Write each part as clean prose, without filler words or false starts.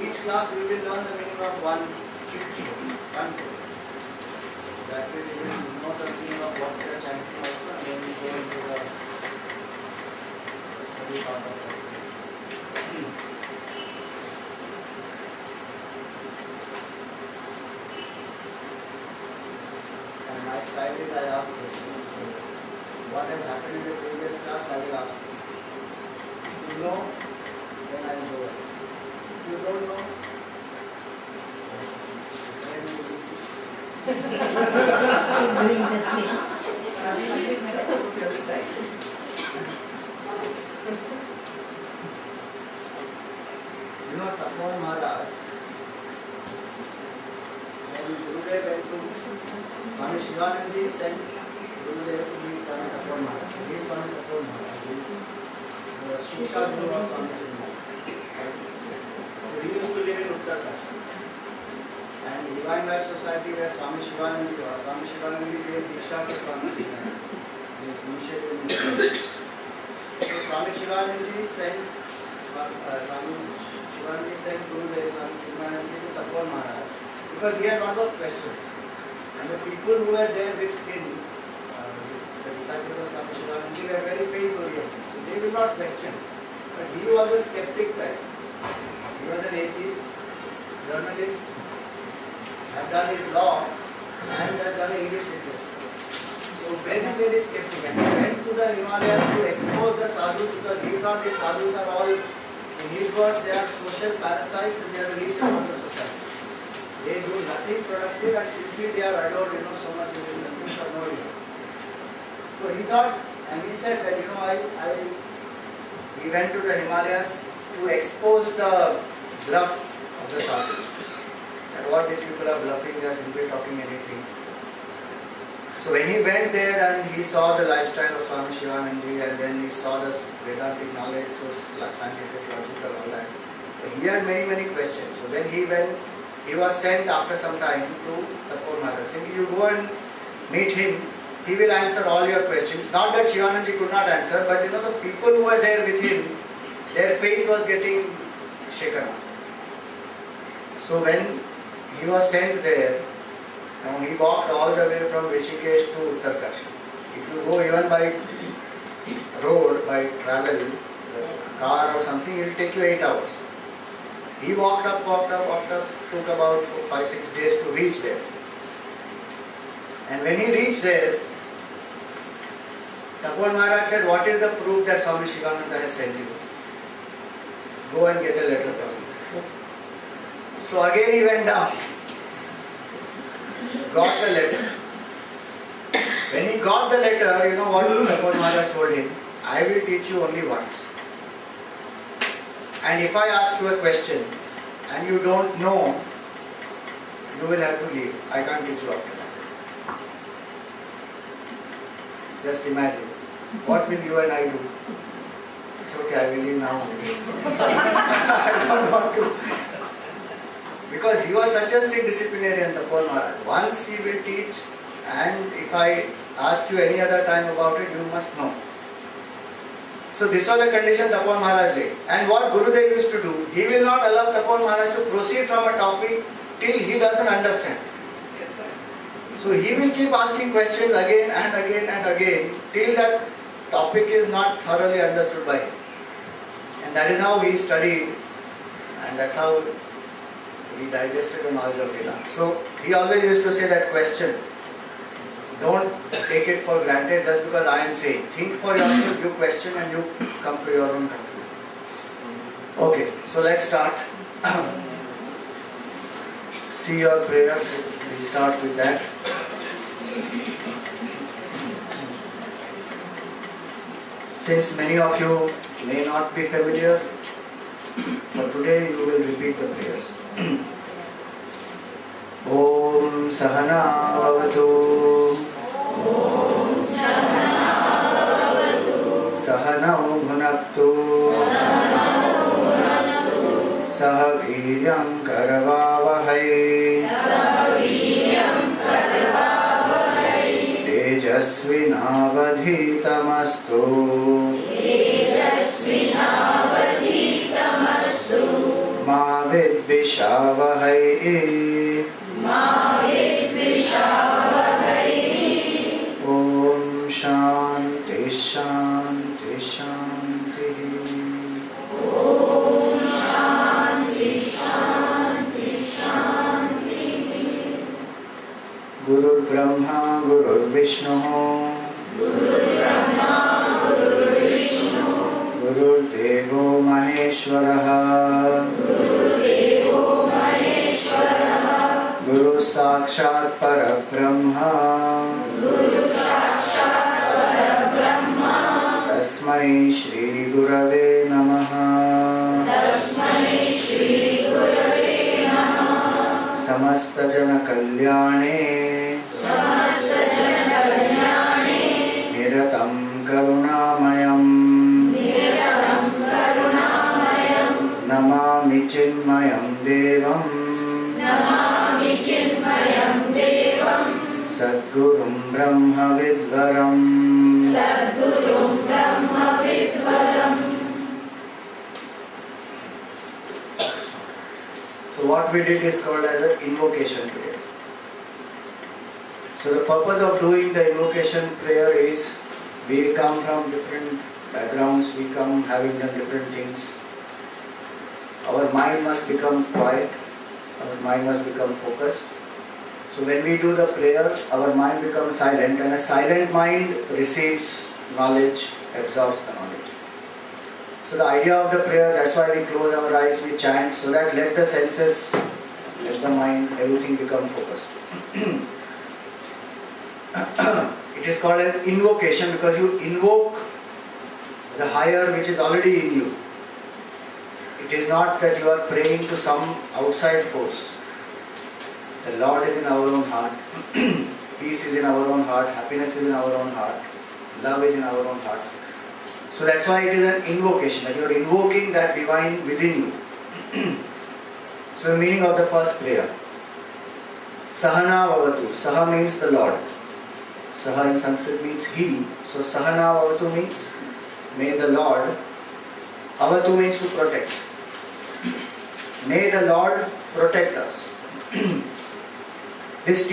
each class we will learn the meaning of one thing. That way we will know the meaning of what we are chanting also, and then we go into the study part of it. And my style is I ask questions. So what has happened in the previous class I will ask you. If you know, then I will go ahead. If you don't know, then you will see. Doing the same. You know, Tapor Maharaj, when Gurudev went to Swami Shivanandaji sent Gurudev to meet Swami Tapor Maharaj. He is Swami Tapor Maharaj. He is the Shiksha Guru of Swami Shivanandaji. So he used to live in Uttarakhand. And Divine Life Society where Swami Shivanandaji was. Swami Shivanandaji gave Diksha to Swami Shivanandaji. He initiated in So Swami Shivanandaji sent Shivanandaji sent Gurudev Swami Shivanandaji to Tapor Maharaj because he had a lot of questions. And the people who were there with him, the disciples of Swami Shivanandaji, were very faith-oriented. So they will not question. But he was a skeptic type. He was an atheist, journalist, had done his law and had done English literature. So very, very skeptic. And he went to the Himalayas to expose the sadhus because he thought the sadhus are all, in his words, they are social parasites and they are the leech among the society. They do nothing productive and simply they are adored, so much in this country for no reason. So he thought, and he said that, he went to the Himalayas to expose the bluff of the sadhus. And what these people are bluffing, they are simply talking anything. So when he went there and he saw the lifestyle of Swami Shivanandaji and then he saw the Vedantic knowledge, so scientific, logical, all that. But he had many, many questions. So then he was sent after some time to Tapor Maharaj. Saying, you go and meet him, he will answer all your questions. Not that Shivanandaji could not answer, but the people who were there with him, their faith was getting shaken up. So when he was sent there, he walked all the way from Rishikesh to Uttarakhand. If you go even by road, by travel, car or something, it will take you 8 hours. He walked up, took about 5-6 days to reach there. And when he reached there, Tapor Maharaj said, what is the proof that Swami Shivananda has sent you? Go and get a letter from him. So again he went down. Got the letter. When he got the letter, you know what Tapor Maharaj told him? I will teach you only once. And if I ask you a question and you don't know, you will have to leave. I can't teach you after that. Just imagine. What will you and I do? It's okay, I will leave now. I don't want to. Because he was such a strict disciplinarian, Tapor Maharaj. Once he will teach, and if I ask you any other time about it, you must know. So this was the condition Tapor Maharaj laid. And what Gurudev used to do, he will not allow Tapor Maharaj to proceed from a topic till he doesn't understand. So he will keep asking questions again and again and again till that topic is not thoroughly understood by him. And that is how he studied, and that's how he digested the knowledge of Vedanta. So he always used to say that question. Don't take it for granted just because I am saying. Think for yourself, you question and you come to your own conclusion. Okay, so let's start. See your prayers. We start with that. Since many of you may not be familiar, for today you will repeat the prayers. Om Sahana Bhavatu. Om Sahana Bhavatu. Sahanau Bhunaktu. Sahaviryam Karavavahai. Tejasvinavadhitamastu. Vidvishavahai. Om Shanti Shanti Shanti. Guru Brahma Guru Vishnu Guru Devo Maheshwara Guru Sakshat Parabrahma Tasmai Shri Gurave Namaha. Samasta Jana Kalyane Niratam Karunamayam Namami Chinmayam Devam Sadgurum Brahma Vidvaram. So what we did is called as an invocation prayer. So the purpose of doing the invocation prayer is, we come from different backgrounds, we come having done different things. Our mind must become quiet, our mind must become focused. So when we do the prayer, our mind becomes silent, and a silent mind receives knowledge, absorbs the knowledge. So the idea of the prayer, that's why we close our eyes, we chant, so that let the senses, let the mind, everything become focused. It is called as invocation because you invoke the higher which is already in you. It is not that you are praying to some outside force. The Lord is in our own heart, peace is in our own heart, happiness is in our own heart, love is in our own heart. So that's why it is an invocation, that you are invoking that divine within you. So the meaning of the first prayer. Sahana Vavatu. Saha means the Lord. Saha in Sanskrit means He. So Sahana Vavatu means may the Lord. Avatu means to protect. May the Lord protect us. This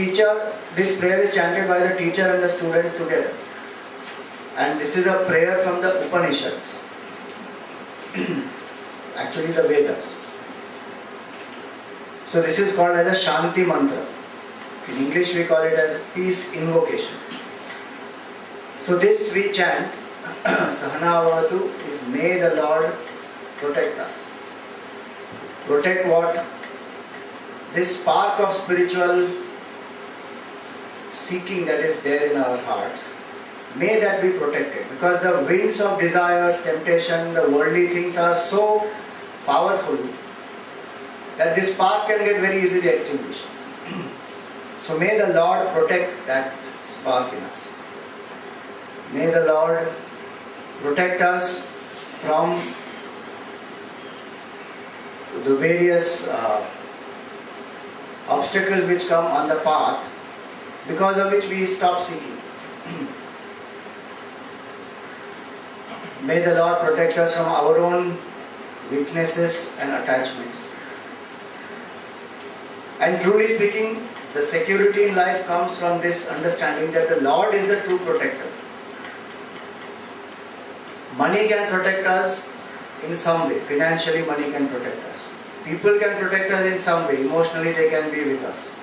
prayer is chanted by the teacher and the student together. And this is a prayer from the Upanishads. Actually the Vedas. So this is called as a Shanti Mantra. In English we call it as peace invocation. So this we chant, Sahana Vavatu, is may the Lord protect us. Protect what? This spark of spiritual seeking that is there in our hearts. May that be protected, because the winds of desires, temptation, the worldly things are so powerful that this spark can get very easily extinguished. So may the Lord protect that spark in us. May the Lord protect us from the various obstacles which come on the path, because of which we stop seeking. May the Lord protect us from our own weaknesses and attachments. And truly speaking, the security in life comes from this understanding that the Lord is the true protector. Money can protect us in some way. Financially, money can protect us. People can protect us in some way. Emotionally, they can be with us.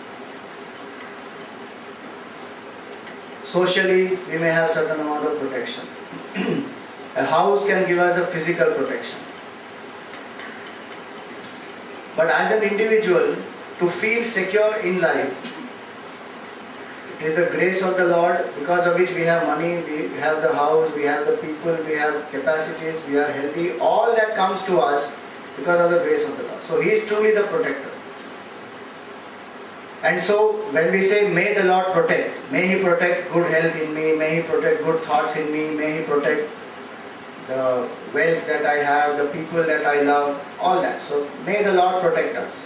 Socially, we may have certain amount of protection. A house can give us a physical protection. But as an individual, to feel secure in life, it is the grace of the Lord, because of which we have money, we have the house, we have the people, we have capacities, we are healthy. All that comes to us because of the grace of the Lord. So He is truly the protector. And so when we say may the Lord protect, may He protect good health in me, may He protect good thoughts in me, may He protect the wealth that I have, the people that I love, all that. So may the Lord protect us.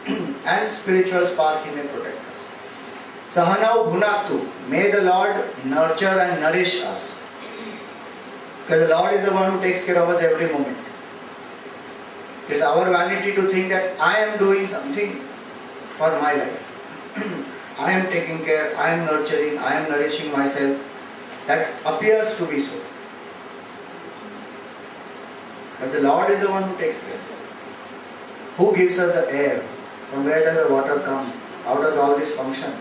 And spiritual spark He may protect us. Sahanau bhunaktu, may the Lord nurture and nourish us. Because the Lord is the one who takes care of us every moment. It is our vanity to think that I am doing something for my life. I am taking care, I am nurturing, I am nourishing myself. That appears to be so. But the Lord is the one who takes care. Who gives us the air? From where does the water come? How does all this function?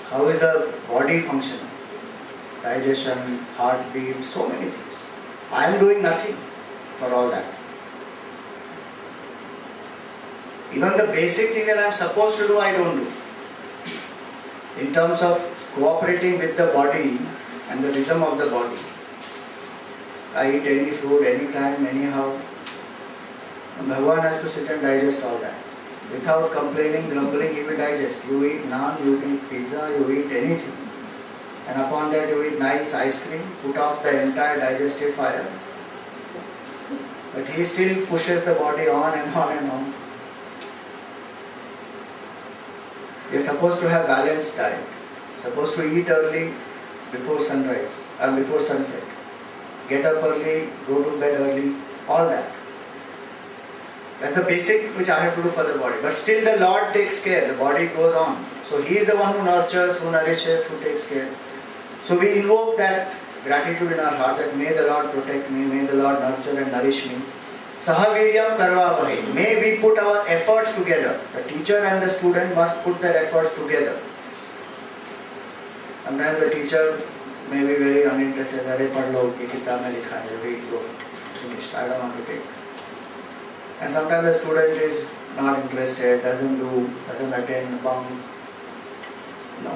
How is the body functioning? Digestion, heartbeat, so many things. I am doing nothing for all that. Even the basic thing that I am supposed to do, I don't do. In terms of cooperating with the body and the rhythm of the body. I eat any food, anytime, anyhow. And Bhagavan has to sit and digest all that. Without complaining, grumbling, he will digest. You eat naan, you eat pizza, you eat anything. And upon that you eat nice ice cream, put off the entire digestive fire. But he still pushes the body on and on and on. We are supposed to have balanced diet. Supposed to eat early before sunrise and before sunset. Get up early, go to bed early, all that. That's the basic which I have to do for the body. But still the Lord takes care, the body goes on. So He is the one who nurtures, who nourishes, who takes care. So we invoke that gratitude in our heart that may the Lord protect me, may the Lord nurture and nourish me. Sahaviryam karvavahe. May we put our efforts together. The teacher and the student must put their efforts together. Sometimes the teacher may be very uninterested. Arey padh lo, ye kitab mein likha hai, read, go, finished. I don't want to take. And sometimes the student is not interested, doesn't do, doesn't attend, bunk. No.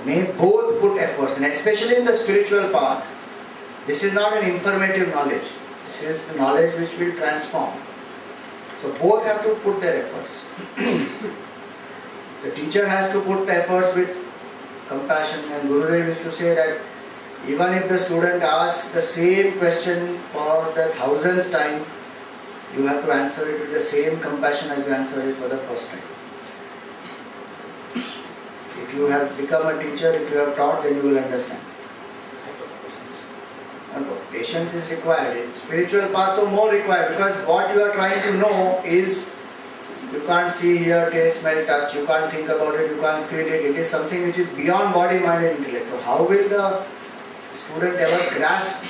May both put efforts, and especially in the spiritual path, this is not an informative knowledge. This is the knowledge which will transform. So both have to put their efforts. The teacher has to put efforts with compassion, and Gurudev used to say that even if the student asks the same question for the 1,000th time, you have to answer it with the same compassion as you answered it for the first time. If you have become a teacher, if you have taught, then you will understand. Patience is required. In spiritual path, more required, because what you are trying to know is you can't see, hear, taste, smell, touch. You can't think about it. You can't feel it. It is something which is beyond body, mind, and intellect. So how will the student ever grasp?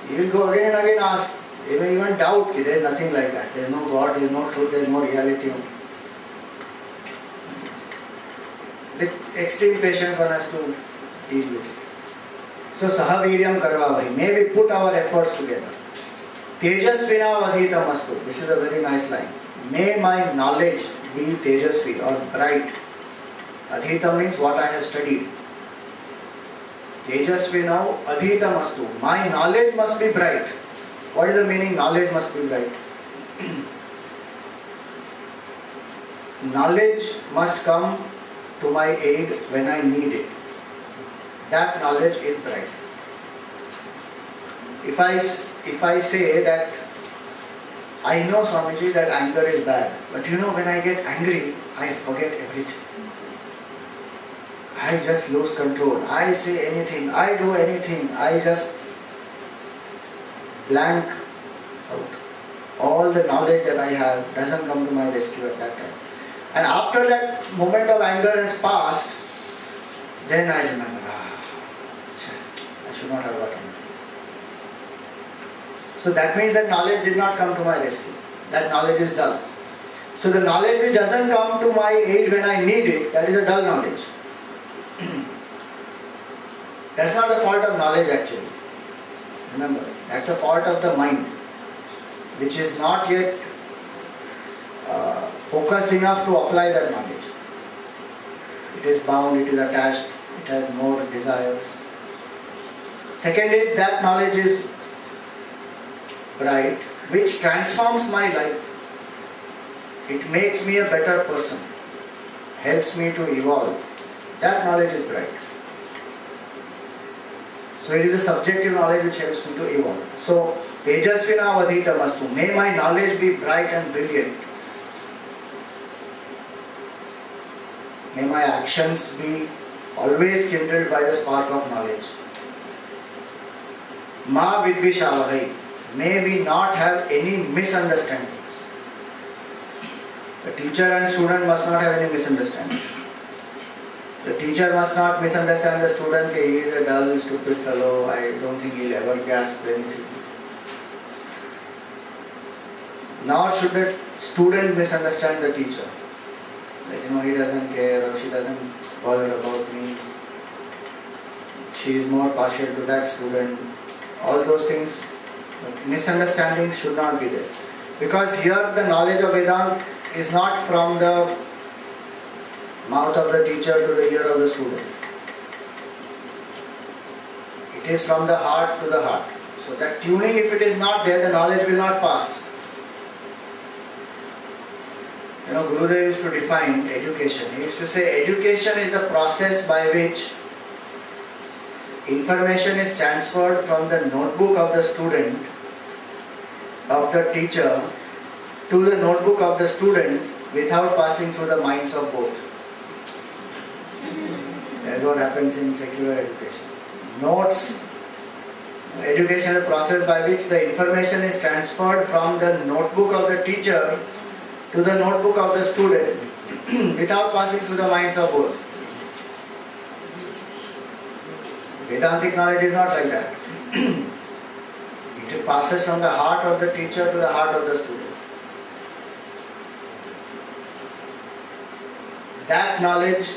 He will go again and again ask. They may even doubt that there is nothing like that. There is no God, there is no truth, there is no reality. With extreme patience one has to deal with it. So sahaviryam karvavahi. May we put our efforts together. Tejasvina vadhitam astu. This is a very nice line. May my knowledge be tejasvi or bright. Adhitam means what I have studied. Tejasvina adhitam astu. My knowledge must be bright. What is the meaning? Knowledge must be bright. Knowledge must come to my aid when I need it. That knowledge is bright. If I say that I know, Swamiji, that anger is bad, but when I get angry, I forget everything. I just lose control. I say anything, I do anything, I just blank out. All the knowledge that I have doesn't come to my rescue at that time. And after that moment of anger has passed, then I remember, I should not have got angry. So that means that knowledge did not come to my rescue. That knowledge is dull. So the knowledge which doesn't come to my aid when I need it, that is a dull knowledge. That's not the fault of knowledge actually. Remember, that's the fault of the mind, which is not yet focused enough to apply that knowledge. It is bound, it is attached, it has more desires. Second is that knowledge is bright, which transforms my life. It makes me a better person, helps me to evolve. That knowledge is bright. So it is a subjective knowledge which helps me to evolve. So, Tejasvina vadhitamastu. May my knowledge be bright and brilliant. May my actions be always kindled by the spark of knowledge. Ma vidvishavahai. may we not have any misunderstandings. The teacher and student must not have any misunderstanding. The teacher must not misunderstand the student. He is a dull, stupid fellow. I don't think he'll ever grasp anything. Nor should the student misunderstand the teacher. Like, he doesn't care or she doesn't bother about me. She is more partial to that student. All those things, misunderstandings should not be there. Because here the knowledge of Vedanta is not from the mouth of the teacher to the ear of the student. It is from the heart to the heart. So that tuning, if it is not there, the knowledge will not pass. Gurudev used to define education. He used to say education is the process by which information is transferred from the notebook of the student, of the teacher, to the notebook of the student without passing through the minds of both. That is what happens in secular education. Notes, education is the process by which the information is transferred from the notebook of the teacher to the notebook of the student without passing through the minds of both. Vedantic knowledge is not like that. It passes from the heart of the teacher to the heart of the student. That knowledge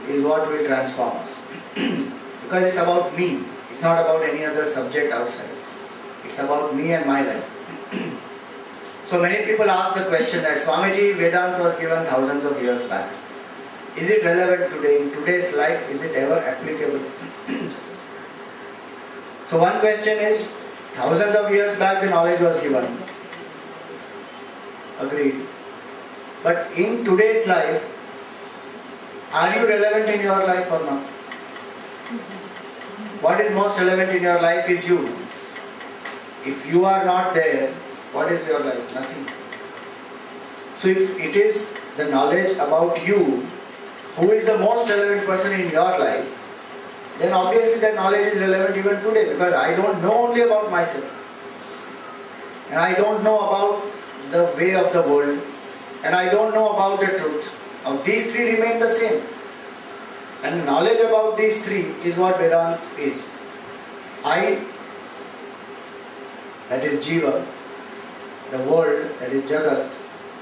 is what will transform us. Because it's about me. It's not about any other subject outside. It's about me and my life. So many people ask the question that Swamiji, Vedanta was given thousands of years back. Is it relevant today? In today's life, is it ever applicable? So one question is, thousands of years back the knowledge was given. Agreed. But in today's life, are you relevant in your life or not? What is most relevant in your life is you. If you are not there, what is your life? Nothing. So if it is the knowledge about you, who is the most relevant person in your life, then obviously that knowledge is relevant even today, because I don't know only about myself. And I don't know about the way of the world. And I don't know about the truth. Now these three remain the same. And knowledge about these three is what Vedanta is. I, that is Jiva, the world, that is Jagat,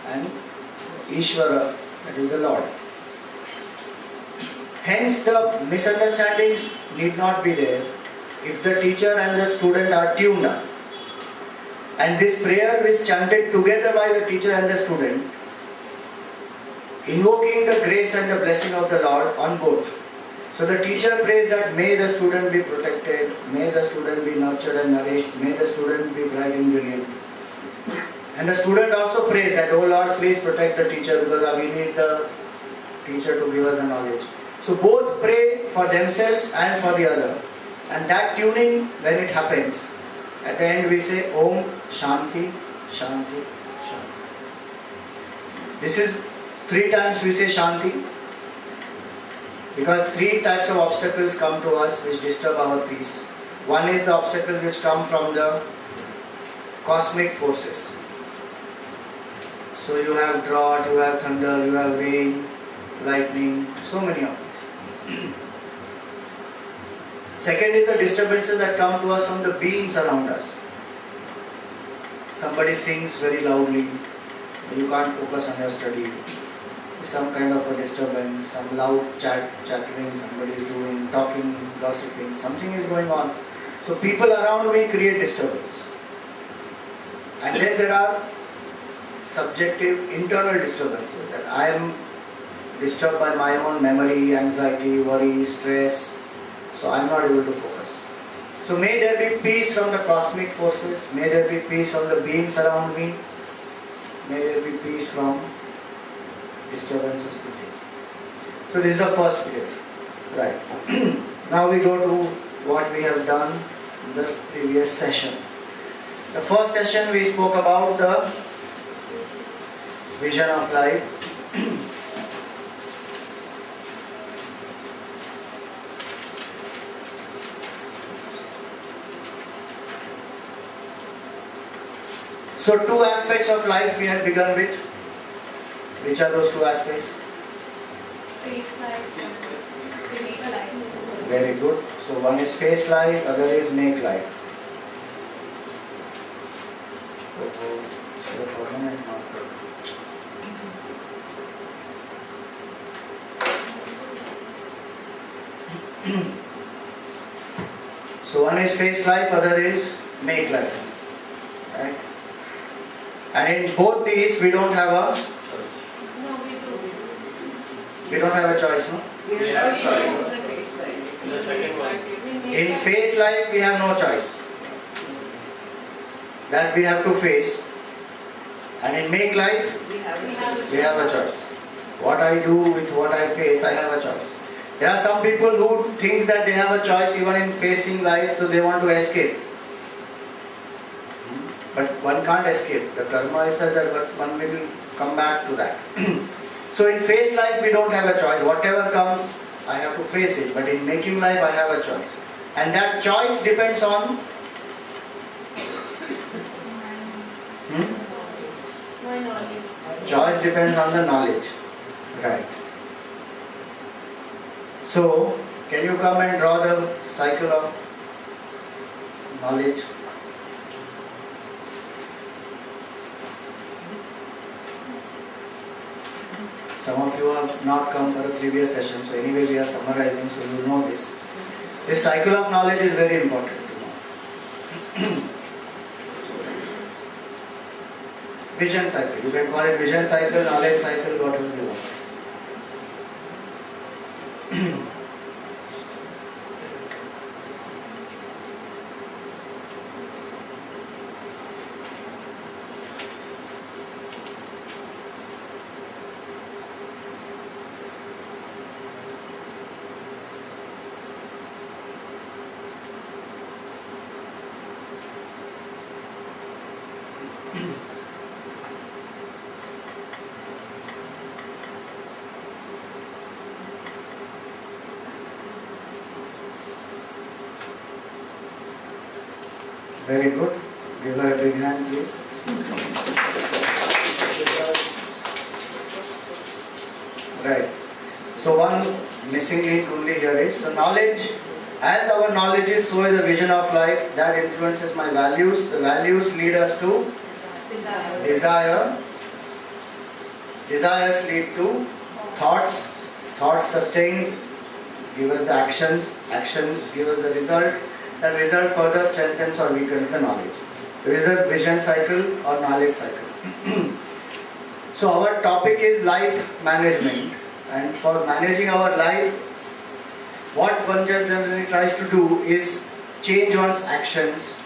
and Ishvara, that is the Lord. Hence the misunderstandings need not be there if the teacher and the student are tuned up. And this prayer is chanted together by the teacher and the student, invoking the grace and the blessing of the Lord on both. So the teacher prays that may the student be protected, may the student be nurtured and nourished, may the student be bright and brilliant. And the student also prays that, oh Lord, please protect the teacher, because we need the teacher to give us the knowledge. So both pray for themselves and for the other. And that tuning, when it happens, at the end we say Om Shanti, Shanti, Shanti. This is 3 times we say Shanti, because 3 types of obstacles come to us which disturb our peace. One is the obstacles which come from the cosmic forces. So you have drought, you have thunder, you have rain, lightning, so many of these. Second is the disturbances that come to us from the beings around us. Somebody sings very loudly, you can't focus on your study. Some kind of a disturbance, some loud chattering, somebody is doing, talking, gossiping, something is going on. So people around me create disturbance. And then there are subjective internal disturbances, that I am disturbed by my own memory, anxiety, worry, stress, so I am not able to focus. So may there be peace from the cosmic forces, may there be peace from the beings around me, may there be peace from disturbances within. So this is the first period. Right. Now we go to what we have done in the previous session. The first session we spoke about the vision of life. So 2 aspects of life we had begun with. Which are those 2 aspects? Face life. Make life. Very good. So one is face life, other is make life. So permanent marker. So one is face life, other is make life. Right? And in both these we don't have a choice, no? We have a choice. In the second one. In face life we have no choice. That we have to face. And in make life we have a choice. What I do with what I face, I have a choice. There are some people who think that they have a choice even in facing life, so they want to escape. But one can't escape. The karma is such that one will come back to that. So in face life we don't have a choice. Whatever comes, I have to face it. But in making life I have a choice. And that choice depends on My knowledge. choice depends on the knowledge. Right. So, can you come and draw the cycle of knowledge? Some of you have not come for the previous session, so anyway we are summarizing, so you know this. This cycle of knowledge is very important to know. Vision cycle. You can call it vision cycle, knowledge cycle, whatever you want. Very good. Give her a big hand, please. Right. So one missing link only here is, so knowledge, as our knowledge is, so is the vision of life. That influences my values. The values lead us to desire. Desires lead to thoughts. Thoughts sustain, give us the actions. Actions give us the result. That result further strengthens or weakens the knowledge. There is a vision cycle or knowledge cycle. So our topic is life management, and for managing our life, what one generally tries to do is change one's actions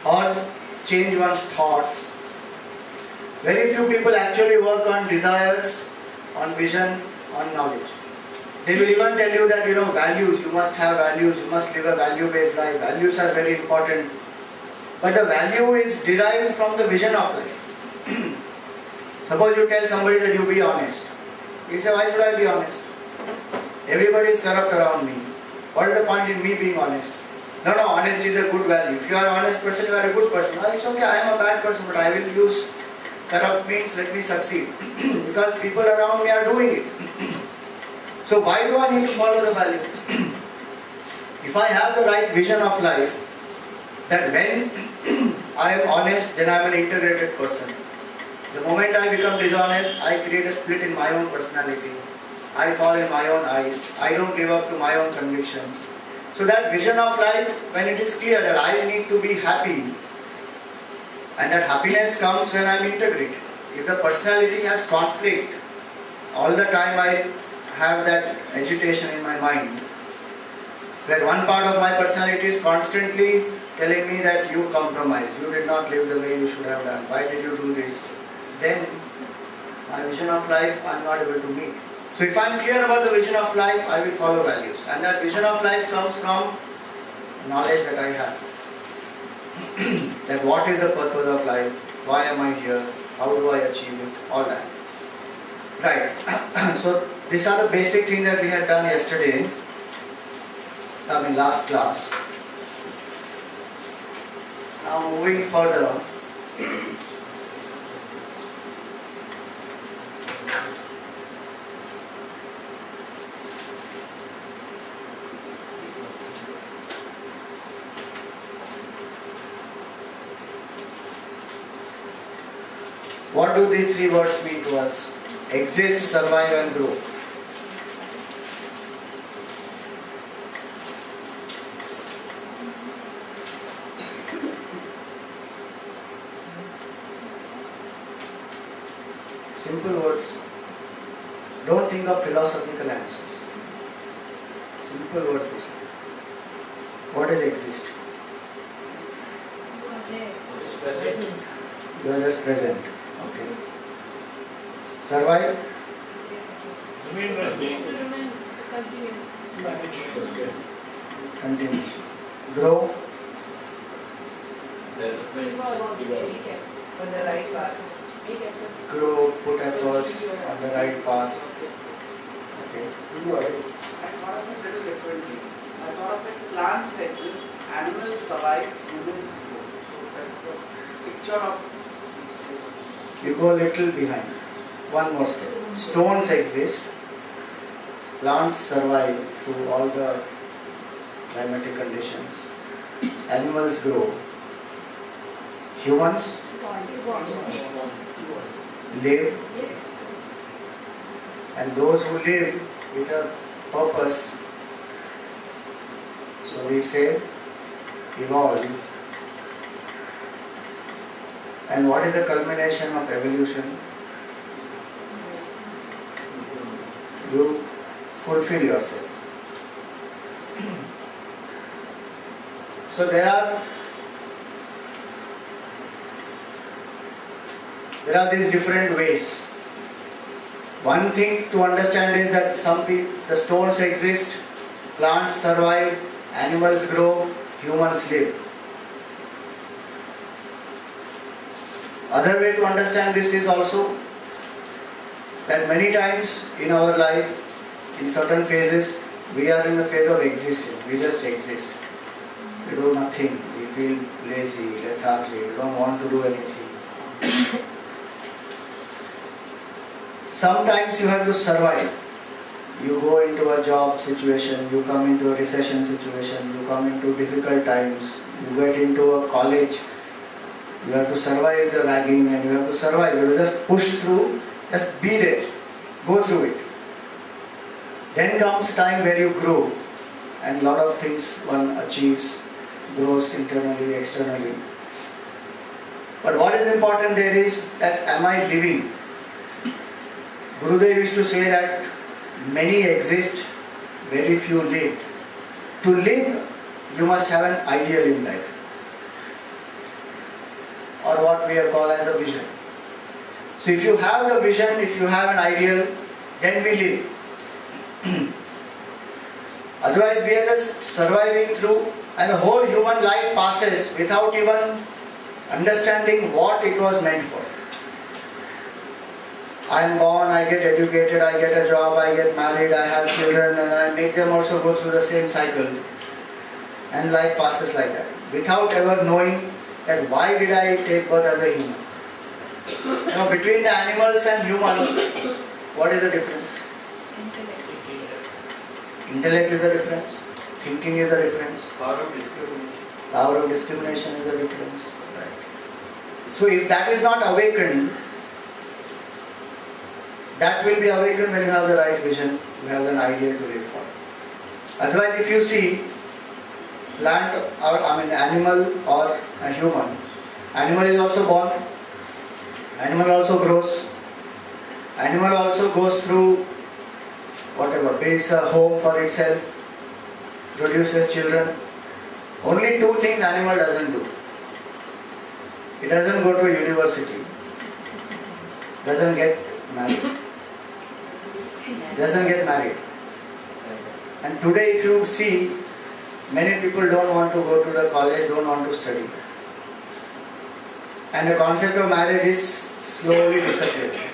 or change one's thoughts. Very few people actually work on desires, on vision, on knowledge. They will even tell you that, values, you must have values, you must live a value-based life. Values are very important. But the value is derived from the vision of life. Suppose you tell somebody that you be honest. You say, why should I be honest? Everybody is corrupt around me. What is the point in me being honest? No, honesty is a good value. If you are an honest person, you are a good person. It's okay, I am a bad person, but I will use corrupt means, let me succeed. Because people around me are doing it. So why do I need to follow the value? If I have the right vision of life, that when I am honest, then I am an integrated person. The moment I become dishonest, I create a split in my own personality. I fall in my own eyes. I don't live up to my own convictions. So that vision of life, when it is clear that I need to be happy, and that happiness comes when I am integrated. If the personality has conflict, all the time I have that agitation in my mind, where one part of my personality is constantly telling me that you compromise, you did not live the way you should have done, why did you do this? Then my vision of life I am not able to meet. So if I am clear about the vision of life, I will follow values, and that vision of life comes from knowledge that I have. That what is the purpose of life, why am I here, how do I achieve it, all that. Right. So these are the basic things that we had done yesterday, last class. Now moving further, What do these three words mean to us? Exist, survive and grow. Simple words. Don't think of philosophical answers. Simple words. This. What is exist? Presence. You are just present. Okay. Survive? Remain. Continue. Grow? On the right path. Grow, put efforts on the right path. Okay. I thought of it a little differently. I thought of it, plants exist, animals survive, humans grow. So that's the picture of. You go a little behind. One more step. Stones exist. Plants survive through all the climatic conditions. Animals grow. Humans live. And those who live with a purpose, so we say, evolve. And what is the culmination of evolution? You fulfill yourself. So there are these different ways. One thing to understand is that the stones exist, plants survive, animals grow, humans live. Other way to understand this is also that many times in our life, in certain phases, we are in the phase of existing. We just exist. We do nothing. We feel lazy, lethargic, we don't want to do anything. Sometimes you have to survive. You go into a job situation, you come into a recession situation, you come into difficult times, you get into a college, you have to survive the ragging and you have to survive. You have to just push through, just be there, go through it. Then comes time where you grow and a lot of things one achieves, grows internally, externally. But what is important there is that am I living? Gurudev used to say that many exist, very few live. To live, you must have an ideal in life, or what we have called as a vision. So if you have the vision, if you have an ideal, then we live. Otherwise we are just surviving through, and the whole human life passes without even understanding what it was meant for. I am born, I get educated, I get a job, I get married, I have children, and I make them also go through the same cycle. And life passes like that, without ever knowing that why did I take birth as a human. Between the animals and humans, what is the difference? Intellect is the difference. Thinking is the difference. Power of discrimination. Power of discrimination is the difference. Right. So if that is not awakened, that will be awakened when you have the right vision, you have an idea to live for. Otherwise, if you see animal or a human, animal is also born, animal also grows, animal also goes through whatever, builds a home for itself, produces children. Only two things animal doesn't do. It doesn't go to a university, doesn't get married. And today if you see, many people don't want to go to the college, don't want to study. And the concept of marriage is slowly disappearing.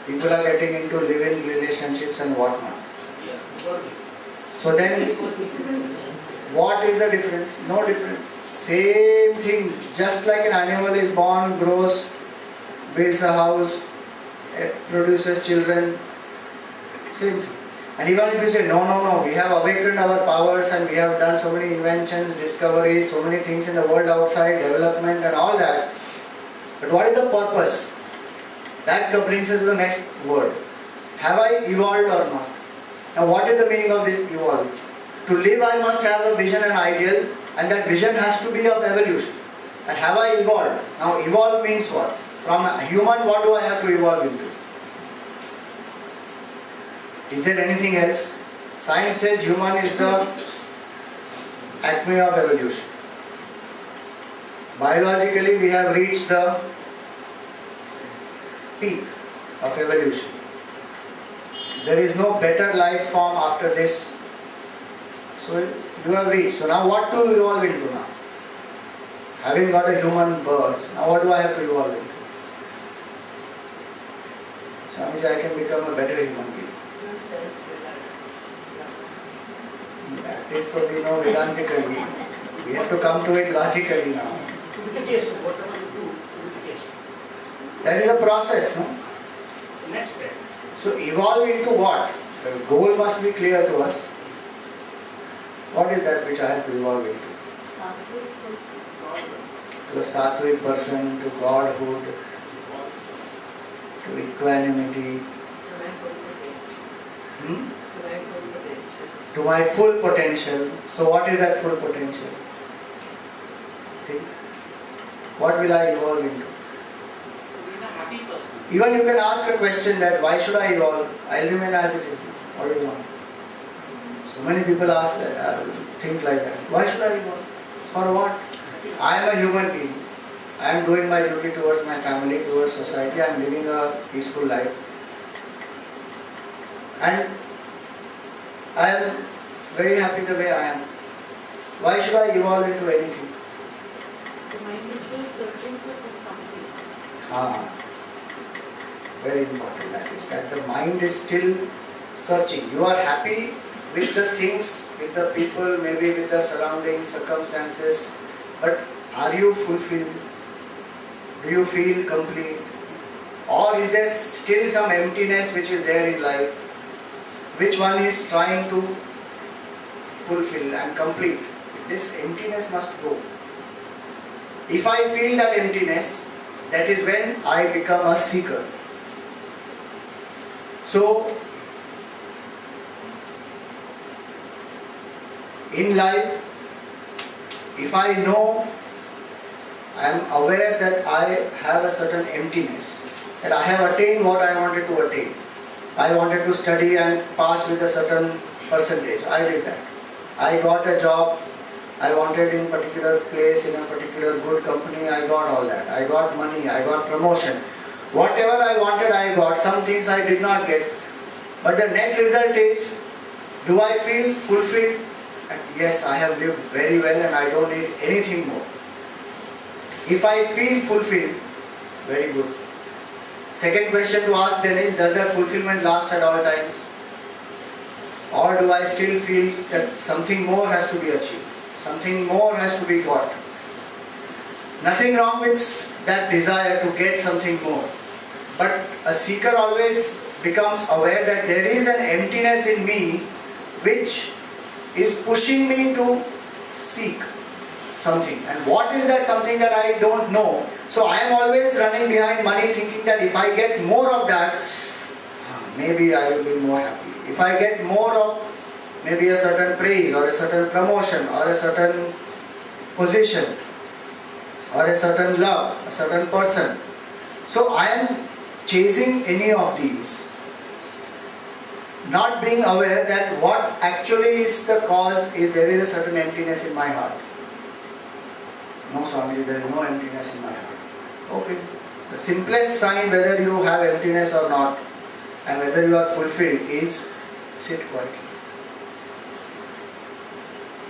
People are getting into live-in relationships and whatnot. So then, what is the difference? No difference. Same thing, just like an animal is born, grows, builds a house, produces children, same thing. And even if you say, no, we have awakened our powers and we have done so many inventions, discoveries, so many things in the world outside, development and all that. But what is the purpose? That brings us to the next word. Have I evolved or not? Now what is the meaning of this evolved? To live I must have a vision and ideal, and that vision has to be of evolution. And have I evolved? Now evolve means what? From a human, what do I have to evolve into? Is there anything else? Science says human is the acme of evolution. Biologically we have reached the peak of evolution. There is no better life form after this. So you have reached. So now what to evolve into now? Having got a human birth, now what do I have to evolve into? Swamiji, I can become a better human being. That is so we know Vedantically. We have to come to it logically now. To be the case, whatever you do, to be the case. That is a process, no? So next step. So evolve into what? The goal must be clear to us. What is that which I have to evolve into? To a sattvic person, to godhood, to equanimity, to my full potential. So what is that full potential? Think. What will I evolve into? Being a happy person. Even you can ask a question that why should I evolve? I'll remain as it is. What is wrong? So many people ask that, think like that. Why should I evolve? For what? I am a human being. I am doing my duty towards my family, towards society. I am living a peaceful life. And I am very happy the way I am. Why should I evolve into anything? The mind is still searching for something. Very important, that is that the mind is still searching. You are happy with the things, with the people, maybe with the surroundings, circumstances, but are you fulfilled? Do you feel complete? Or is there still some emptiness which is there in life? Which one is trying to fulfill and complete? This emptiness must go. If I feel that emptiness, that is when I become a seeker. So, in life, if I know, I am aware that I have a certain emptiness, that I have attained what I wanted to attain. I wanted to study and pass with a certain percentage. I did that. I got a job. I wanted in particular place, in a particular good company. I got all that. I got money. I got promotion. Whatever I wanted, I got. Some things I did not get. But the net result is, do I feel fulfilled? Yes, I have lived very well and I don't need anything more. If I feel fulfilled, very good. Second question to ask then is, does that fulfillment last at all times? Or do I still feel that something more has to be achieved? Something more has to be got? Nothing wrong with that desire to get something more. But a seeker always becomes aware that there is an emptiness in me which is pushing me to seek something. And what is that something that I don't know? So I am always running behind money thinking that if I get more of that, maybe I will be more happy. If I get more of maybe a certain praise or a certain promotion or a certain position or a certain love, a certain person. So I am chasing any of these, not being aware that what actually is the cause is there is a certain emptiness in my heart. No, Swamiji, there is no emptiness in my heart. Okay. The simplest sign whether you have emptiness or not and whether you are fulfilled is sit quietly.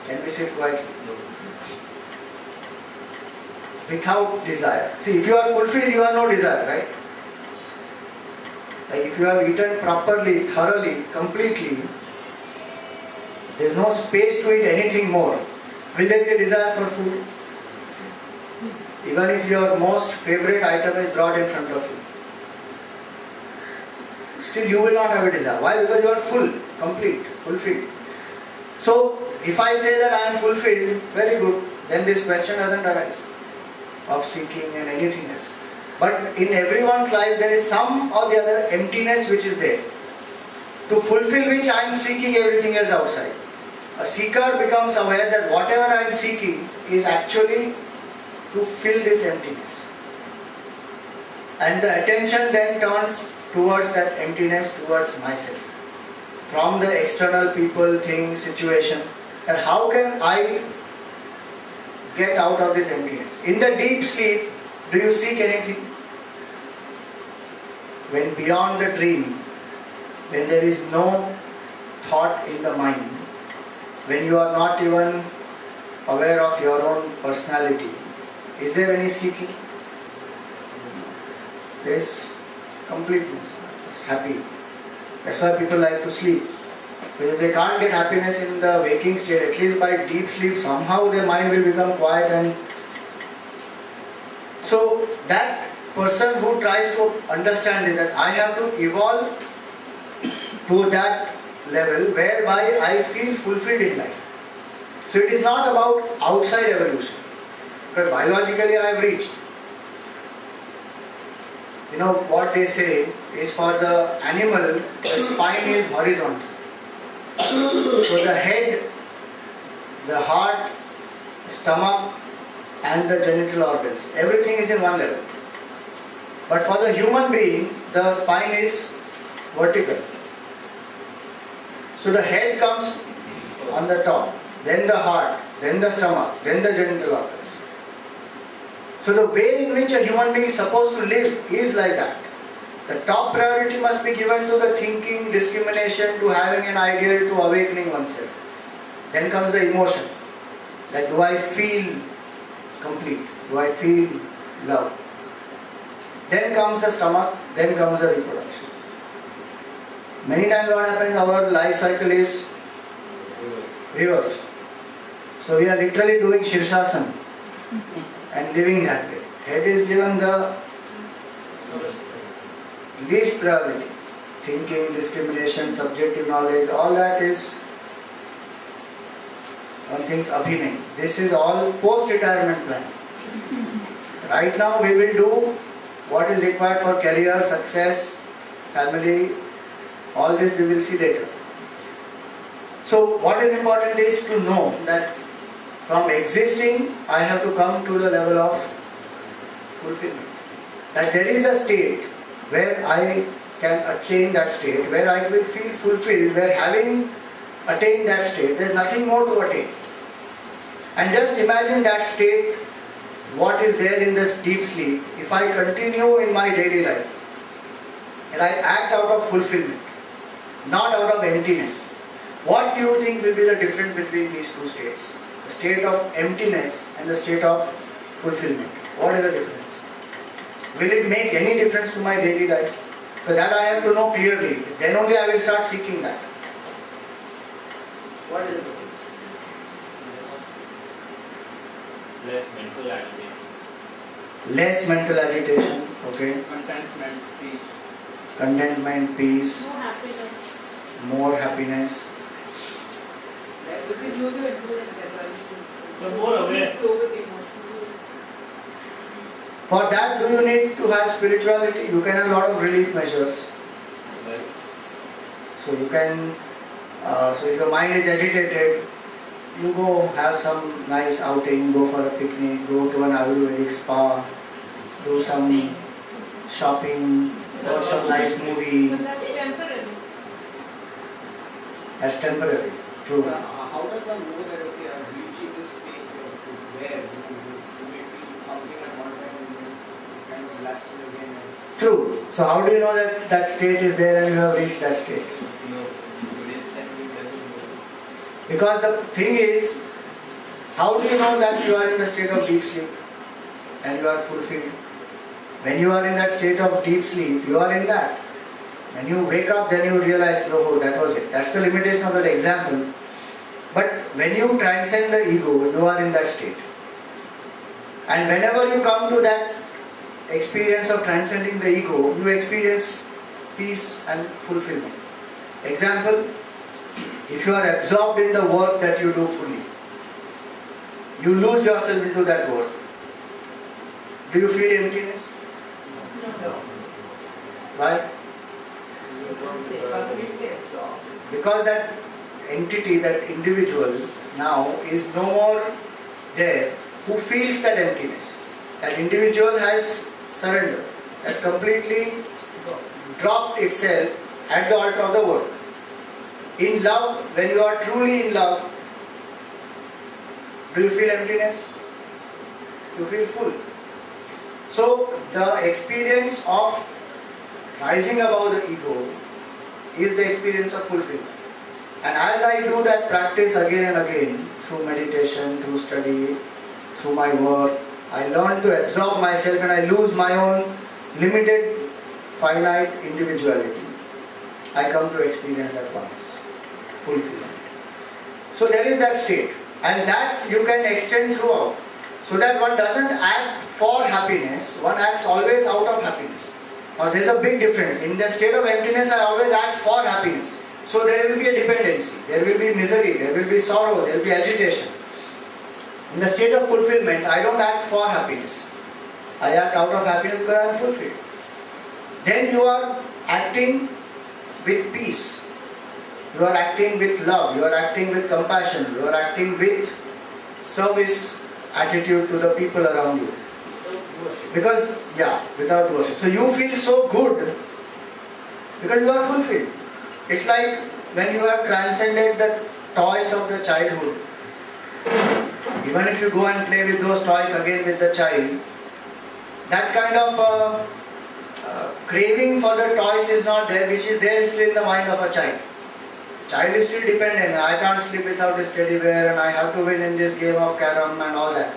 Can we sit quietly? Without desire. See, if you are fulfilled, you have no desire, right? Like if you have eaten properly, thoroughly, completely, there is no space to eat anything more. Will there be a desire for food? Even if your most favorite item is brought in front of you, still you will not have a desire. Why? Because you are full, complete, fulfilled. So, if I say that I am fulfilled, very good, then this question doesn't arise of seeking and anything else. But in everyone's life there is some or the other emptiness which is there, to fulfill which I am seeking everything else outside. A seeker becomes aware that whatever I am seeking is actually to fill this emptiness. And the attention then turns towards that emptiness, towards myself. From the external people, things, situation. And how can I get out of this emptiness? In the deep sleep, do you seek anything? When beyond the dream, when there is no thought in the mind, when you are not even aware of your own personality, is there any seeking? There is completeness, it's happy. That's why people like to sleep. Because if they can't get happiness in the waking state, at least by deep sleep, somehow their mind will become quiet. And so that person who tries to understand is that I have to evolve to that level whereby I feel fulfilled in life. So it is not about outside evolution, because biologically I have reached. You know what they say is, for the animal, the spine is horizontal. So the head, the heart, stomach and the genital organs, everything is in one level. But for the human being, the spine is vertical. So the head comes on the top, then the heart, then the stomach, then the genital organs. So the way in which a human being is supposed to live is like that. The top priority must be given to the thinking, discrimination, to having an ideal, to awakening oneself. Then comes the emotion. That do I feel complete? Do I feel love? Then comes the stomach, then comes the reproduction. Many times what happens, our life cycle is reverse. So we are literally doing Shirshasana and living that way. Head is given the least priority. Thinking, discrimination, subjective knowledge, all that is one thing's abhinay. This is all post-retirement plan. Right now we will do what is required for career, success, family, all this we will see later. So what is important is to know that from existing I have to come to the level of fulfillment. That there is a state where I can attain that state, where I will feel fulfilled, where having attained that state, there is nothing more to attain. And just imagine that state, what is there in this deep sleep, if I continue in my daily life and I act out of fulfillment, not out of emptiness. What do you think will be the difference between these two states? The state of emptiness and the state of fulfillment. What is the difference? Will it make any difference to my daily life? So that I have to know clearly. Then only I will start seeking that. What is the difference? Less mental agitation. Less mental agitation. Okay. Contentment, peace. Contentment, peace, No happiness. more happiness. You can use your influence You're more aware. Flow with emotions. For that, do you need to have spirituality? You can have a lot of relief measures. Right. So you can, so if your mind is agitated, you go have some nice outing, go for a picnic, go to an Ayurvedic spa, do some shopping, watch some nice movie. But that's temporary. That's temporary. True. How does one know that okay, I'm reaching this state where it's there? You may feel something at one time and then it kind of lapses again. True. So how do you know that that state is there and you have reached that state? No, today's time it doesn't know. Because the thing is, how do you know that you are in the state of deep sleep and you are fulfilled? When you are in that state of deep sleep, you are in that. When you wake up, then you realize, oh, that was it. That's the limitation of that example. But when you transcend the ego, you are in that state. And whenever you come to that experience of transcending the ego, you experience peace and fulfillment. Example, if you are absorbed in the work that you do fully, you lose yourself into that work. Do you feel emptiness? Why? Because that entity, that individual now is no more there who feels that emptiness. That individual has surrendered, has completely dropped itself at the altar of the world. In love, when you are truly in love, do you feel emptiness? You feel full. So the experience of rising above the ego is the experience of fulfillment. And as I do that practice again and again, through meditation, through study, through my work, I learn to absorb myself and I lose my own limited, finite individuality. I come to experience that oneness, fulfillment. So there is that state, and that you can extend throughout. So that one doesn't act for happiness, one acts always out of happiness. Now there is a big difference. In the state of emptiness, I always act for happiness. So there will be a dependency, there will be misery, there will be sorrow, there will be agitation. In the state of fulfillment, I don't act for happiness. I act out of happiness because I am fulfilled. Then you are acting with peace. You are acting with love. You are acting with compassion. You are acting with service attitude to the people around you. Because, without worship. So you feel so good because you are fulfilled. It's like when you have transcended the toys of the childhood. Even if you go and play with those toys again with the child, that kind of craving for the toys is not there, which is there still in the mind of a child. Child is still dependent. I can't sleep without this teddy bear and I have to win in this game of carom and all that.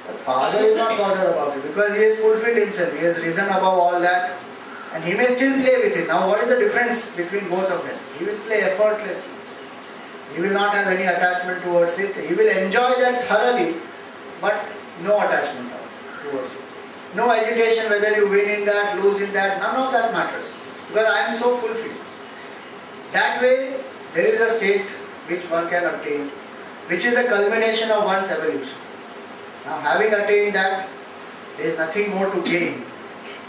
But father is not bothered about it because he has fulfilled himself. He has risen above all that and he may still play with it. Now what is the difference between both of them? He will play effortlessly. He will not have any attachment towards it. He will enjoy that thoroughly, but no attachment towards it. No agitation whether you win in that, lose in that, none of that matters. Because I am so fulfilled. That way, there is a state which one can attain, which is the culmination of one's evolution. Now having attained that, there is nothing more to gain.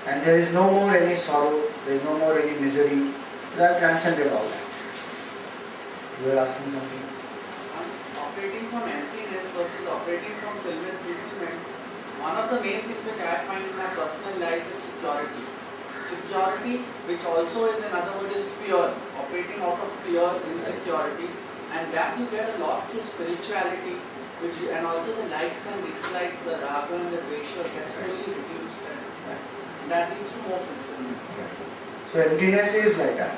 And there is no more any sorrow, there is no more any misery. You have transcended all that. You were asking something? Operating from emptiness versus operating from fulfillment, one of the main things which I find in my personal life is security. Security, which also is another word, is fear. Operating out of fear, insecurity, and that you get a lot through spirituality, and also the likes and dislikes, the raga and the dvesha gets really reduced, and that leads to more fulfillment. So emptiness is like that,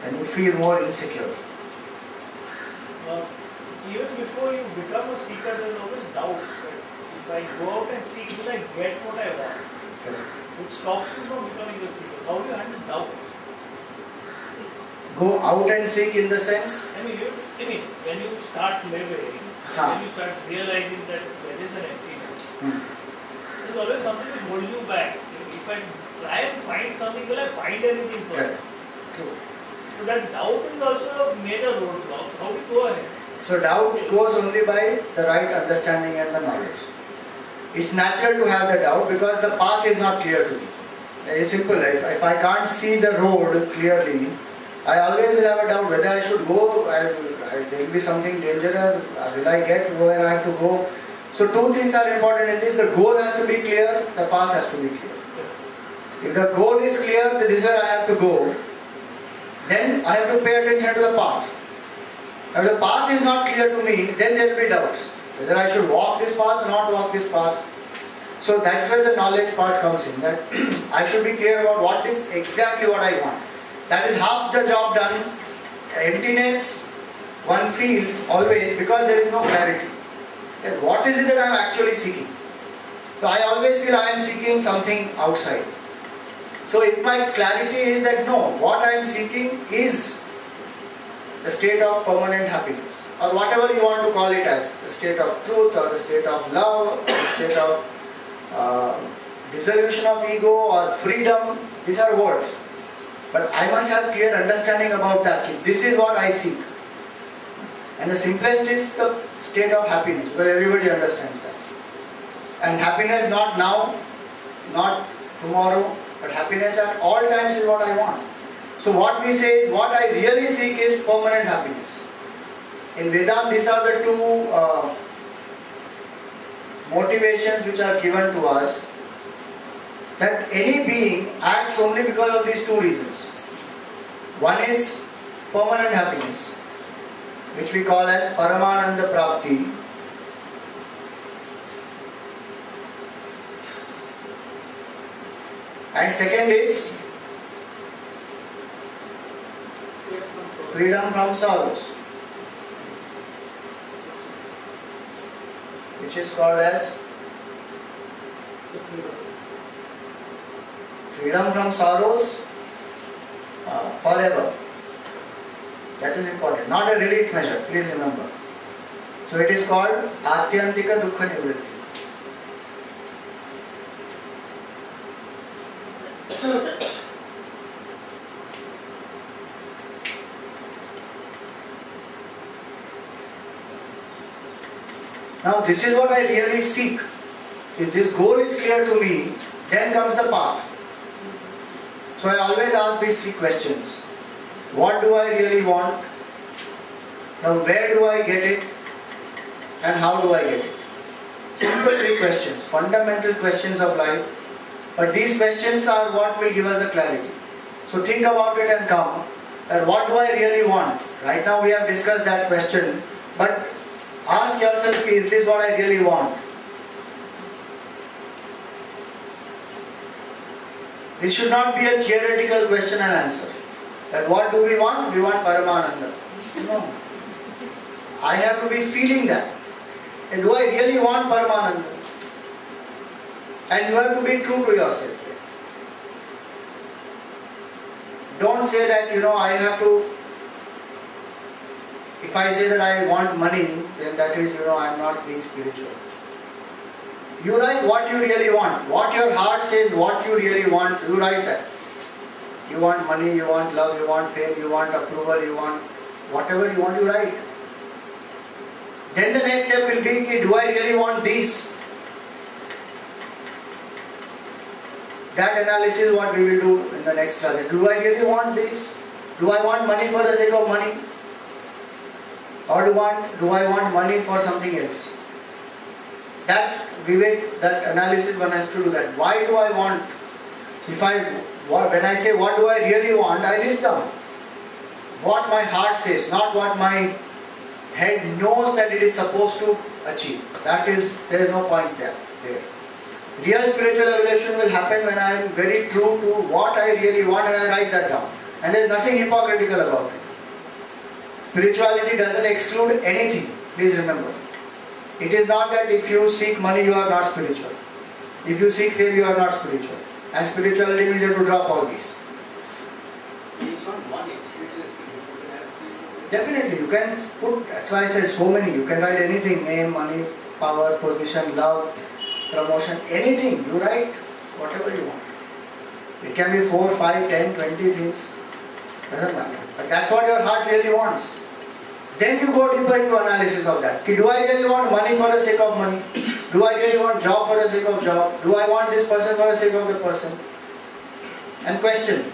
and you feel more insecure. Even before you become a seeker, there is always doubt. If I go out and seek, will I get what I want? Correct. Which stops you from becoming a seeker. How do you handle doubt? Go out and seek in the sense? I mean, when you start living, when you start realizing that there is an emptiness, there is always something that holds you back. If I try and find something, will I find anything for it? True. So that doubt is also a major roadblock. How do you go ahead? So doubt goes only by the right understanding and the knowledge. It's natural to have the doubt because the path is not clear to me. Very simple. If I can't see the road clearly, I always will have a doubt whether I should go. There will be something dangerous. Will I get where I have to go? So two things are important in this. The goal has to be clear. The path has to be clear. If the goal is clear, that this is where I have to go, then I have to pay attention to the path. If the path is not clear to me, then there will be doubts. Whether I should walk this path or not walk this path. So that's where the knowledge part comes in. That I should be clear about what is exactly what I want. That is half the job done. Emptiness one feels always because there is no clarity. That what is it that I am actually seeking? So I always feel I am seeking something outside. So if my clarity is that no, what I am seeking is the state of permanent happiness, or whatever you want to call it as, the state of truth or the state of love or the state of dissolution of ego or freedom, these are words. But I must have clear understanding about that. This is what I seek. And the simplest is the state of happiness, because everybody understands that. And happiness not now, not tomorrow, But happiness at all times is what I want. So what we say is, what I really seek is permanent happiness. In Vedanta, these are the two motivations which are given to us, that any being acts only because of these two reasons. One is permanent happiness, which we call as Paramananda Prapti. And second is freedom from sorrows, which is called as freedom from sorrows forever. That is important, not a relief measure, please remember. So it is called Atyantika Dukkha Nivritti. Now this is what I really seek. If this goal is clear to me, then comes the path. So I always ask these three questions. What do I really want? Now where do I get it? And how do I get it? Simple three questions, fundamental questions of life. But these questions are what will give us the clarity. So think about it and come. And what do I really want? Right now we have discussed that question. But ask yourself, is this what I really want? This should not be a theoretical question and answer. That what do we want? We want Paramananda. No. I have to be feeling that. And do I really want Paramananda? And you have to be true to yourself. Don't say that, I have to. If I say that I want money, then that is, I am not being spiritual. You write what you really want. What your heart says, what you really want, you write that. You want money, you want love, you want fame, you want approval, you want whatever you want, you write. Then the next step will be, do I really want this? That analysis is what we will do in the next class. Do I really want this? Do I want money for the sake of money? Or do I want money for something else? That analysis one has to do that. Why do I want? When I say what do I really want, I list down what my heart says, not what my head knows that it is supposed to achieve. There is no point there. Real spiritual evolution will happen when I am very true to what I really want and I write that down. And there is nothing hypocritical about it. Spirituality doesn't exclude anything. Please remember. It is not that if you seek money you are not spiritual. If you seek fame you are not spiritual. And spirituality means you have to drop all these. It's not one experience. Definitely you can put, that's why I said so many. You can write anything, name, money, power, position, love, promotion, anything. You write whatever you want. It can be 4, 5, 10, 20 things. Doesn't matter. But that's what your heart really wants. Then you go deeper into analysis of that. Do I really want money for the sake of money? Do I really want job for the sake of job? Do I want this person for the sake of the person? And question.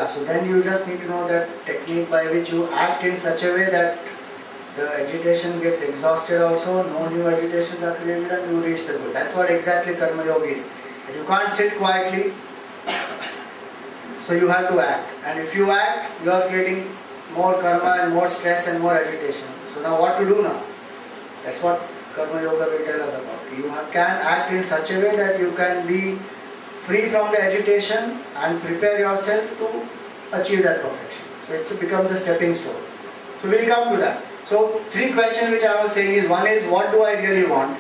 So then you just need to know that technique by which you act in such a way that the agitation gets exhausted also, no new agitations are created and you reach the goal. That's what exactly Karma Yoga is. And you can't sit quietly, so you have to act. And if you act, you are creating more karma and more stress and more agitation. So now what to do now? That's what Karma Yoga will tell us about. You can act in such a way that you can be free from the agitation and prepare yourself to achieve that perfection. So it becomes a stepping stone. So we'll come to that. So 3 questions which I was saying is, one is what do I really want?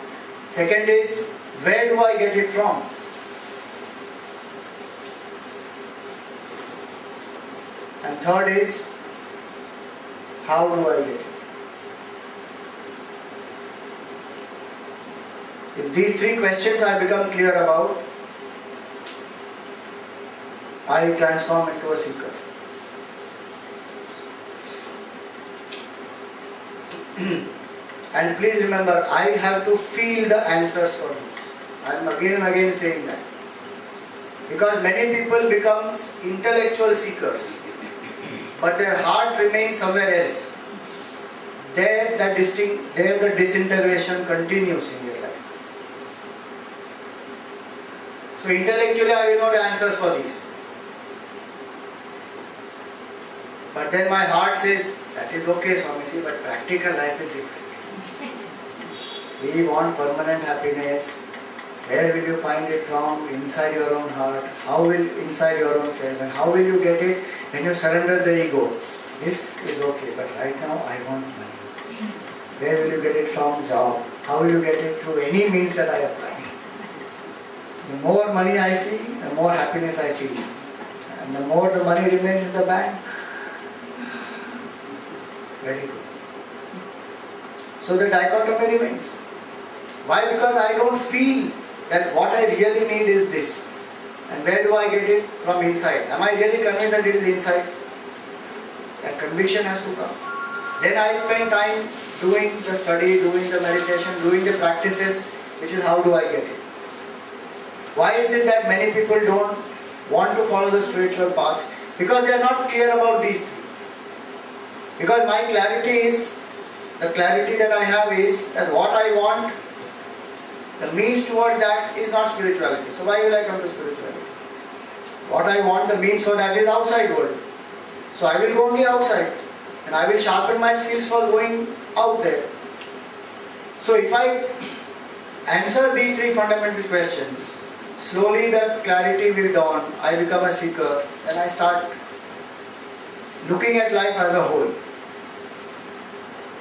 Second is where do I get it from? And third is how do I get it? If these 3 questions I become clear about, I transform into a seeker. And please remember, I have to feel the answers for this. I am again and again saying that. Because many people becomes intellectual seekers, but their heart remains somewhere else. There the disintegration continues in their life. So intellectually I will know the answers for these. But then my heart says, that is okay Swamiji, but practical life is different. We want permanent happiness. Where will you find it from? Inside your own heart. How will inside your own self? And how will you get it? When you surrender the ego. This is okay, but right now I want money. Where will you get it from? Job. How will you get it? Through any means that I apply. The more money I see, the more happiness I feel. And the more the money remains in the bank, very good. So the dichotomy remains. Why? Because I don't feel that what I really need is this. And where do I get it? From inside. Am I really convinced that it is inside? That conviction has to come. Then I spend time doing the study, doing the meditation, doing the practices, which is how do I get it. Why is it that many people don't want to follow the spiritual path? Because they are not clear about these things. Because my clarity is, the clarity that I have is that what I want, the means towards that is not spirituality. So why will I come to spirituality? What I want, the means for that is outside world. So I will go only outside. And I will sharpen my skills for going out there. So if I answer these 3 fundamental questions, slowly the clarity will dawn. I become a seeker. Then I start looking at life as a whole.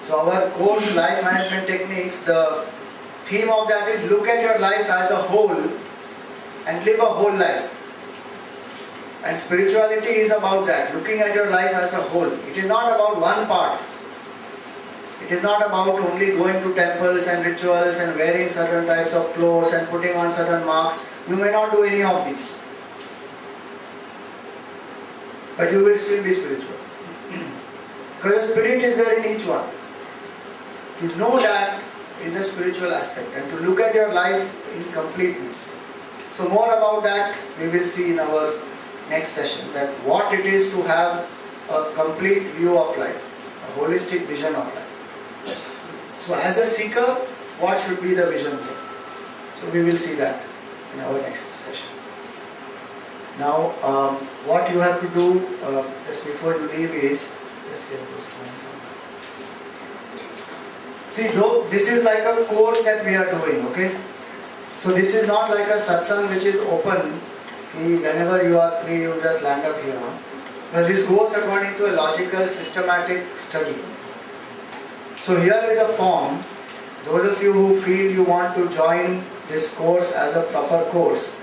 So our course, Life Management Techniques, the theme of that is look at your life as a whole and live a whole life. And spirituality is about that, looking at your life as a whole. It is not about one part. It is not about only going to temples and rituals and wearing certain types of clothes and putting on certain marks. You may not do any of these. But you will still be spiritual. Because the spirit is there in each one. To know that is the spiritual aspect, and to look at your life in completeness. So more about that we will see in our next session, that what it is to have a complete view of life, a holistic vision of life. So as a seeker, what should be the vision there? So we will see that in our next session. Now what you have to do just before you leave is, just get those points on. See, though this is like a course that we are doing, okay? So this is not like a satsang which is open. Whenever you are free, you just land up here. Because this goes according to a logical, systematic study. So here is the form. Those of you who feel you want to join this course as a proper course.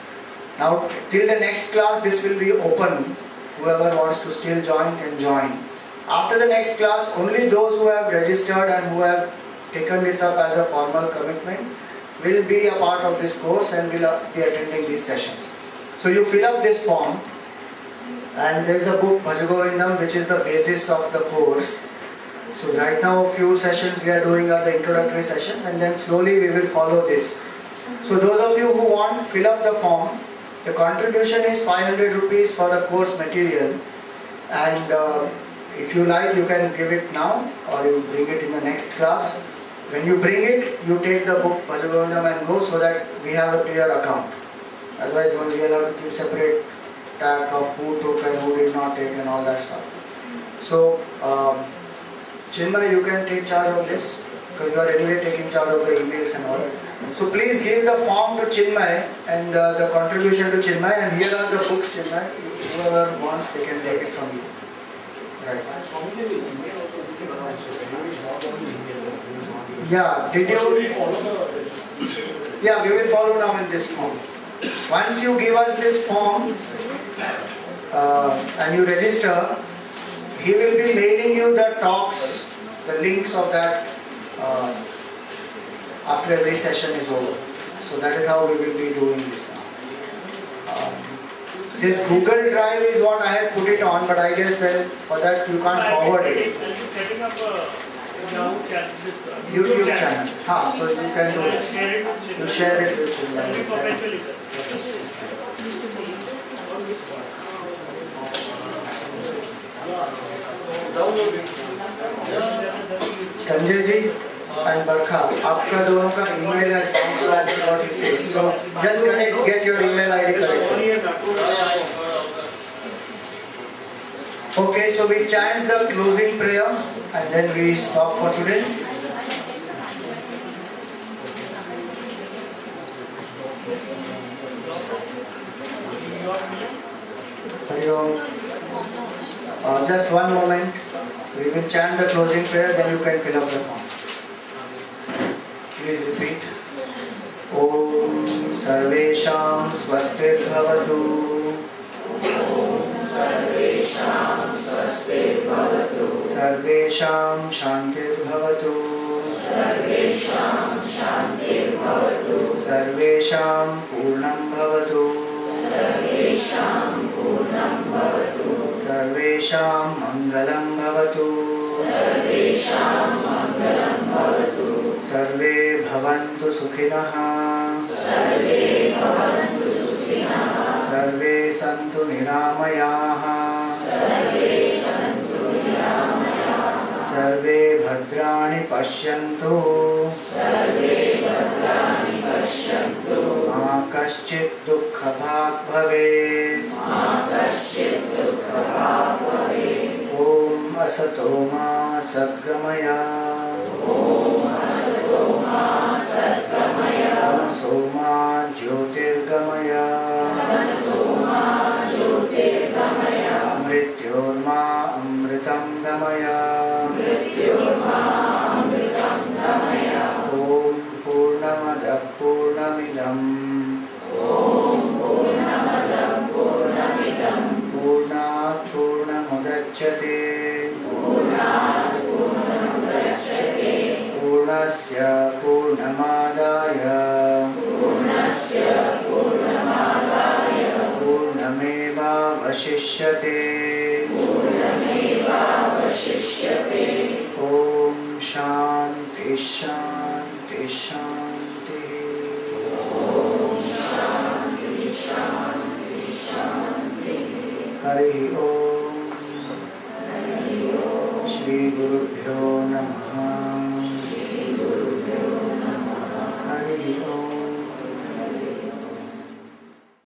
Now, till the next class, this will be open. Whoever wants to still join can join. After the next class, only those who have registered and who have taken this up as a formal commitment will be a part of this course and will be attending these sessions. So you fill up this form, and there is a book, Bhaja Govindam, which is the basis of the course. So right now a few sessions we are doing are the introductory sessions, and then slowly we will follow this. So those of you who want, fill up the form. The contribution is 500 rupees for the course material, and if you like you can give it now or you bring it in the next class. When you bring it, you take the book Bhaja Govindam and go, so that we have a clear account. Otherwise we will have to keep separate track of who took and who did not take and all that stuff. So Chinmay, you can take charge of this, because you are anyway taking charge of the emails and all. So please give the form to Chinmay and the contribution to Chinmay, and here are the books, Chinmay. Whoever wants, they can take it from you. Right. Yeah, did you? Yeah, we will follow now in this form. Once you give us this form and you register, he will be mailing you the talks, the links of that after every session is over. So that is how we will be doing this now. This Google Drive is what I had put it on, but I guess that for that you can't forward it. I'll be setting up a Yahoo channel, YouTube channel. So you can do it. You share it with That will be perpetually there. Sanjay ji and Barkha, आपका दोनों का email has bounced back to what he said. So just connect, get your email ID correct. Okay, so we chant the closing prayer and then we stop for today. Hari Om. Just one moment. We will chant the closing prayer, then you can fill up the form. Please repeat. Om Sarvesham Swastir Bhavatu. Sarvesham Shantir Bhavatu. Sarvesham Purnam Bhavatu. Sarvesham Mangalam Bhavatu. Sarve Bhavantu Sukhinah. Sarve Santu Niramayah. Sarve Bhadrani Pashyantu. Ma kaschit dukkha bhag bhavet. Om asato ma sadgamaya. Tamaso ma jyotirgamaya. Mrityorma amritam gamaya. Om Purnamada Purnamidam Purnat Purnamudachyate Purnasya Purnamadaya Purnameva Vashishyate Om Shanti Shanti Shanti. Hari Om. Shri Guru Bhyo